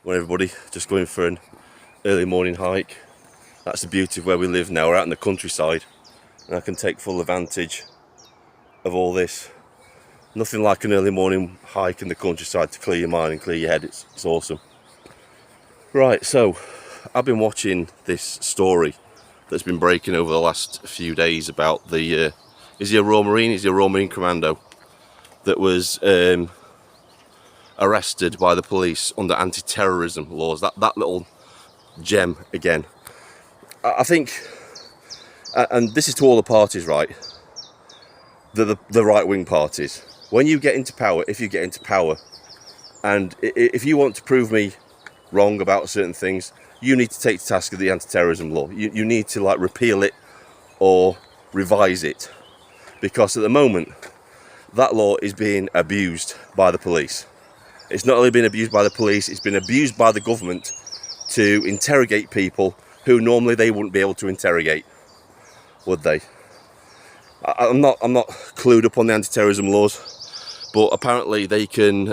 Well, everybody, just going for an early morning hike. That's the beauty of where we live now. We're out in the countryside and I can take full advantage of all this. Nothing like an early morning hike in the countryside to clear your mind and clear your head. It's awesome. Right, so I've been watching this story that's been breaking over the last few days about the is he a Royal Marine? Is he a Royal Marine Commando that was arrested by the police under anti-terrorism laws? That little gem again. I think, and this is to all the parties, right? The right-wing parties. When you get into power, if you get into power, and if you want to prove me wrong about certain things, you need to take to task of the anti-terrorism law. You need to like repeal it or revise it, because at the moment that law is being abused by the police. It's not only been abused by the police, it's been abused by the government to interrogate people who normally they wouldn't be able to interrogate, would they? I'm not clued up on the anti-terrorism laws, but apparently they can.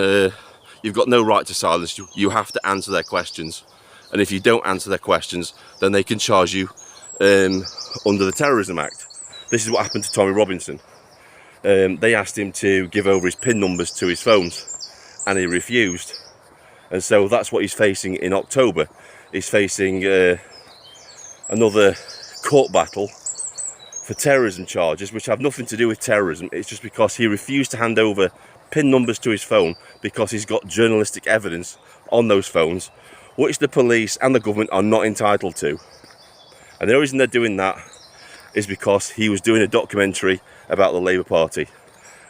You've got no right to silence. You have to answer their questions, and if you don't answer their questions, then they can charge you under the Terrorism Act. This is what happened to Tommy Robinson. They asked him to give over his PIN numbers to his phones, and he refused, and so that's what he's facing in October. He's facing another court battle for terrorism charges, which have nothing to do with terrorism. It's just because he refused to hand over PIN numbers to his phone because he's got journalistic evidence on those phones, which the police and the government are not entitled to. And the reason they're doing that is because he was doing a documentary about the Labour Party,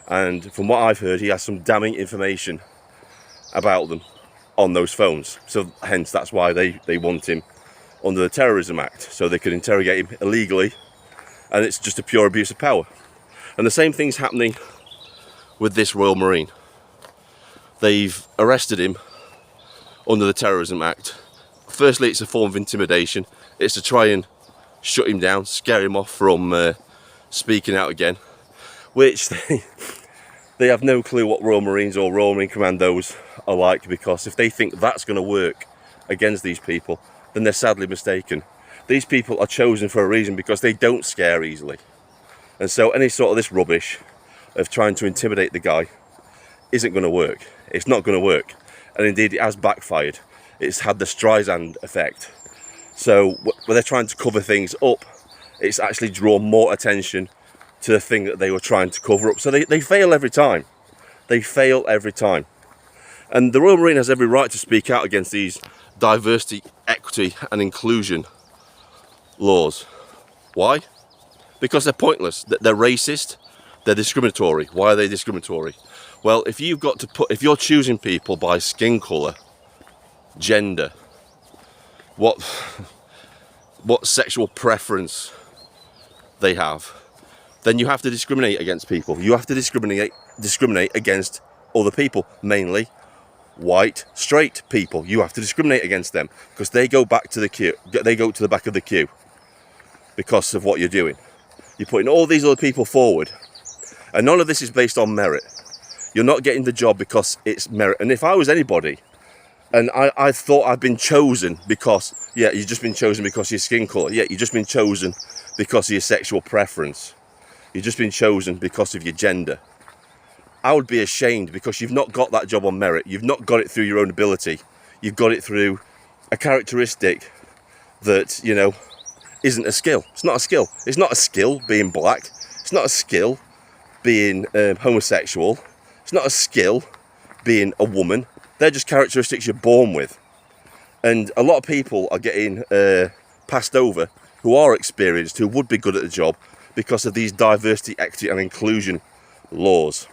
and from what I've heard, he has some damning information about them on those phones. So hence that's why they want him under the Terrorism Act, so they could interrogate him illegally, and it's just a pure abuse of power. And the same thing's happening with this Royal Marine. They've arrested him under the Terrorism Act. Firstly, it's a form of intimidation. It's to try and shut him down, scare him off from speaking out again, which they have no clue what Royal Marines or Royal Marine Commandos are like, because if they think that's going to work against these people, then they're sadly mistaken. These people are chosen for a reason, because they don't scare easily. And so any sort of this rubbish of trying to intimidate the guy isn't going to work. It's not going to work. And indeed it has backfired. It's had the Streisand effect. So when they're trying to cover things up, it's actually drawn more attention to the thing that they were trying to cover up. So they fail every time. They fail every time. And the Royal Marine has every right to speak out against these diversity, equity and inclusion laws. Why? Because they're pointless. They're racist. They're discriminatory. Why are they discriminatory? Well, if you're choosing people by skin colour, gender, what sexual preference they have, then you have to discriminate against people. You have to discriminate against other people, mainly white, straight people. You have to discriminate against them because they go back to the queue. They go to the back of the queue because of what you're doing. You're putting all these other people forward, and none of this is based on merit. You're not getting the job because it's merit. And if I was anybody, and I thought I'd been chosen because, yeah, you've just been chosen because of your skin colour. Yeah, you've just been chosen because of your sexual preference. You've just been chosen because of your gender. I would be ashamed, because you've not got that job on merit. You've not got it through your own ability. You've got it through a characteristic that, you know, isn't a skill. It's not a skill. It's not a skill being black. It's not a skill being homosexual. It's not a skill being a woman. They're just characteristics you're born with. And a lot of people are getting passed over who are experienced, who would be good at the job, because of these diversity, equity and inclusion laws.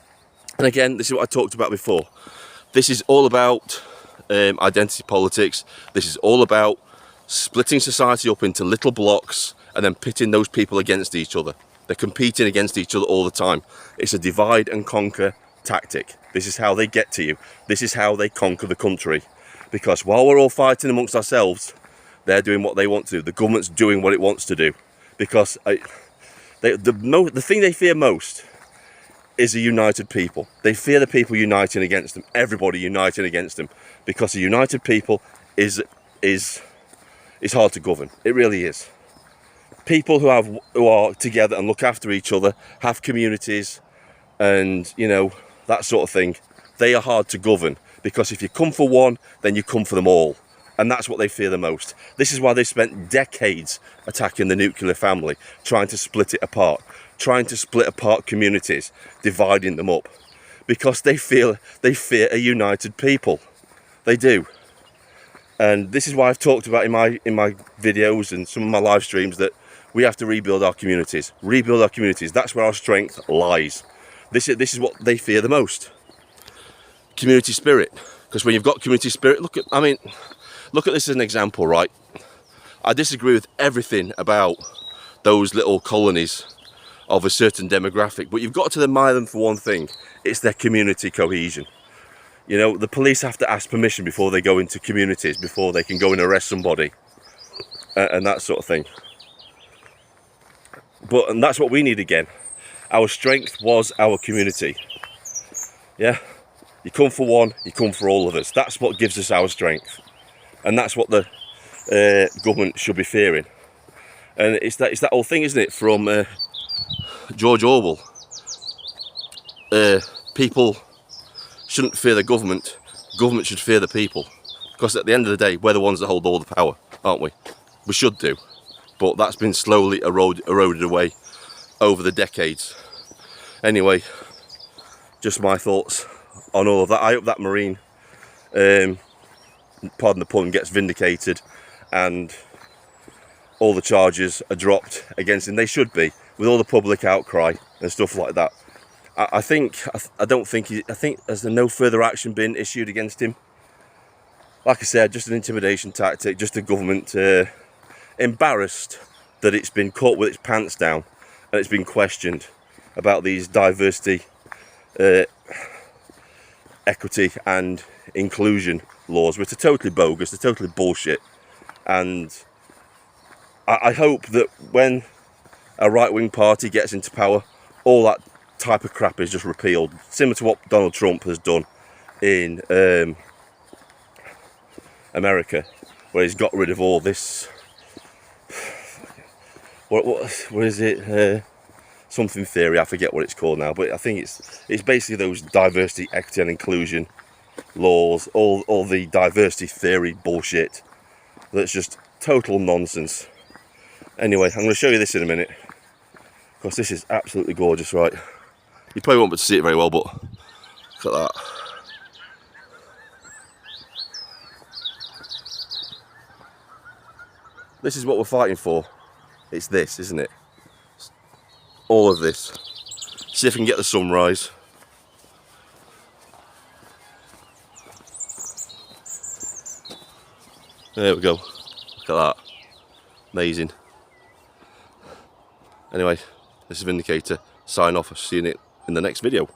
And again, this is what I talked about before. This is all about identity politics. This is all about splitting society up into little blocks and then pitting those people against each other. They're competing against each other all the time. It's a divide and conquer tactic. This is how they get to you. This is how they conquer the country. Because while we're all fighting amongst ourselves, they're doing what they want to do. The government's doing what it wants to do. Because the thing they fear most is a united people. They fear the people uniting against them, everybody uniting against them, because a united people is hard to govern. It really is. People who are together and look after each other, have communities, and you know, that sort of thing, they are hard to govern, because if you come for one, then you come for them all, and that's what they fear the most. This is why they spent decades attacking the nuclear family, trying to split it apart, trying to split apart communities, dividing them up, because they fear a united people. They do. And this is why I've talked about in my videos and some of my live streams that we have to rebuild our communities. Rebuild our communities. That's where our strength lies. This is what they fear the most. Community spirit. Because when you've got community spirit, look at this as an example, right? I disagree with everything about those little colonies of a certain demographic, but you've got to admire them for one thing. It's their community cohesion. You know, the police have to ask permission before they go into communities, before they can go and arrest somebody, and that sort of thing. And that's what we need again. Our strength was our community. Yeah, you come for one, you come for all of us. That's what gives us our strength, and that's what the government should be fearing. And it's that whole thing, isn't it, from George Orwell? People shouldn't fear the government. Government should fear the people, because at the end of the day, we're the ones that hold all the power, aren't we? We should do, but that's been slowly eroded away over the decades. Anyway, just my thoughts on all of that. I hope that Marine, pardon the pun, gets vindicated and all the charges are dropped against him. They should be, with all the public outcry and stuff like that. I think has there no further action been issued against him? Like I said, just an intimidation tactic, just a government embarrassed that it's been caught with its pants down and it's been questioned about these diversity, equity and inclusion laws, which are totally bogus, they're totally bullshit. And I hope that when a right-wing party gets into power, all that type of crap is just repealed, similar to what Donald Trump has done in America, where he's got rid of all this, what is it, something theory, I forget what it's called now, but I think it's basically those diversity, equity and inclusion laws, all the diversity theory bullshit that's just total nonsense. Anyway, I'm going to show you this in a minute, because this is absolutely gorgeous, right? You probably won't be able to see it very well, but look at that. This is what we're fighting for. It's this, isn't it? All of this. See if I can get the sunrise. There we go. Look at that. Amazing. Anyway, this is Vindicator. Sign off. See you in the next video.